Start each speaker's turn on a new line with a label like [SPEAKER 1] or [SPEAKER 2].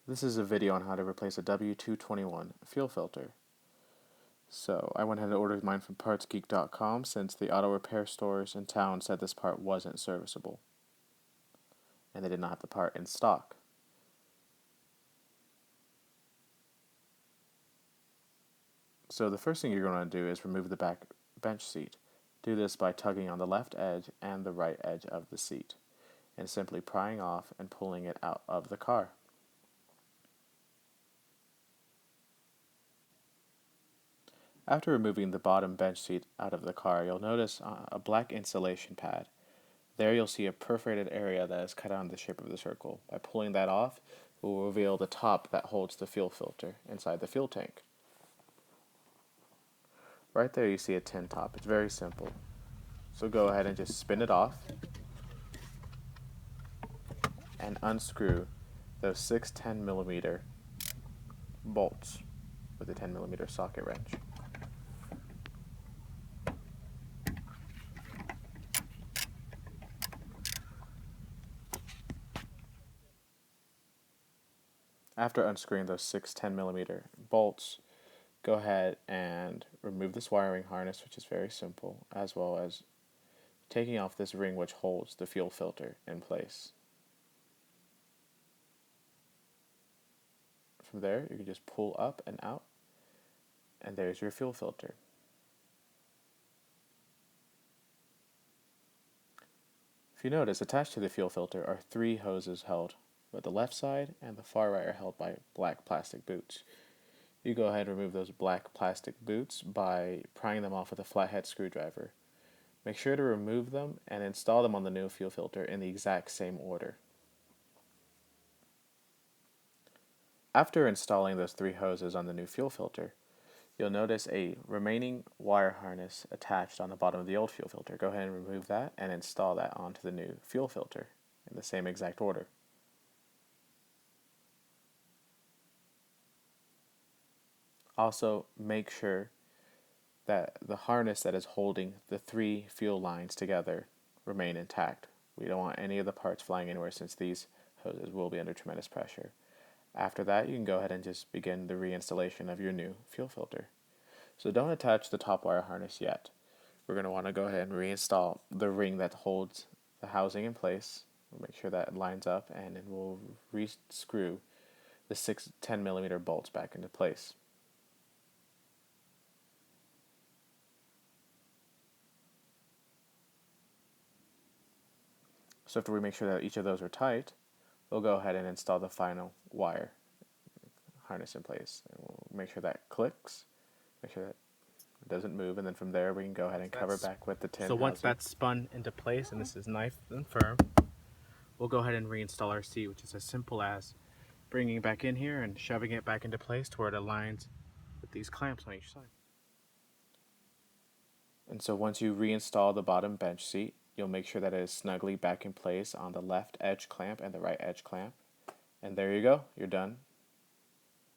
[SPEAKER 1] This is a video on how to replace a W221 fuel filter. So I went ahead and ordered mine from partsgeek.com since the auto repair stores in town said this part wasn't serviceable and they did not have the part in stock. So the first thing you're going to do is remove the back bench seat. Do this by tugging on the left edge and the right edge of the seat and simply prying off and pulling it out of the car. After removing the bottom bench seat out of the car, you'll notice a black insulation pad. There you'll see a perforated area that is cut out in the shape of the circle. By pulling that off, it will reveal the top that holds the fuel filter inside the fuel tank. Right there you see a tin top. It's very simple. So go ahead and just spin it off and unscrew those 6 10mm bolts with a 10mm socket wrench. After unscrewing those 6 10mm bolts, go ahead and remove this wiring harness, which is very simple, as well as taking off this ring which holds the fuel filter in place. From there, you can just pull up and out, and there's your fuel filter. If you notice, attached to the fuel filter are 3 hoses held, but the left side and the far right are held by black plastic boots. You go ahead and remove those black plastic boots by prying them off with a flathead screwdriver. Make sure to remove them and install them on the new fuel filter in the exact same order. After installing those 3 hoses on the new fuel filter, you'll notice a remaining wire harness attached on the bottom of the old fuel filter. Go ahead and remove that and install that onto the new fuel filter in the same exact order. Also, make sure that the harness that is holding the 3 fuel lines together remain intact. We don't want any of the parts flying anywhere since these hoses will be under tremendous pressure. After that, you can go ahead and just begin the reinstallation of your new fuel filter. So don't attach the top wire harness yet. We're going to want to go ahead and reinstall the ring that holds the housing in place. We'll make sure that it lines up, and then we'll re-screw the 6 10mm bolts back into place. So after we make sure that each of those are tight, we'll go ahead and install the final wire harness in place. And we'll make sure that clicks, make sure that it doesn't move, and then from there we can go ahead and cover back with the tin housing.
[SPEAKER 2] Once that's spun into place and this is nice and firm, we'll go ahead and reinstall our seat, which is as simple as bringing it back in here and shoving it back into place to where it aligns with these clamps on each side.
[SPEAKER 1] And so once you reinstall the bottom bench seat, you'll make sure that it is snugly back in place on the left edge clamp and the right edge clamp. And there you go, you're done.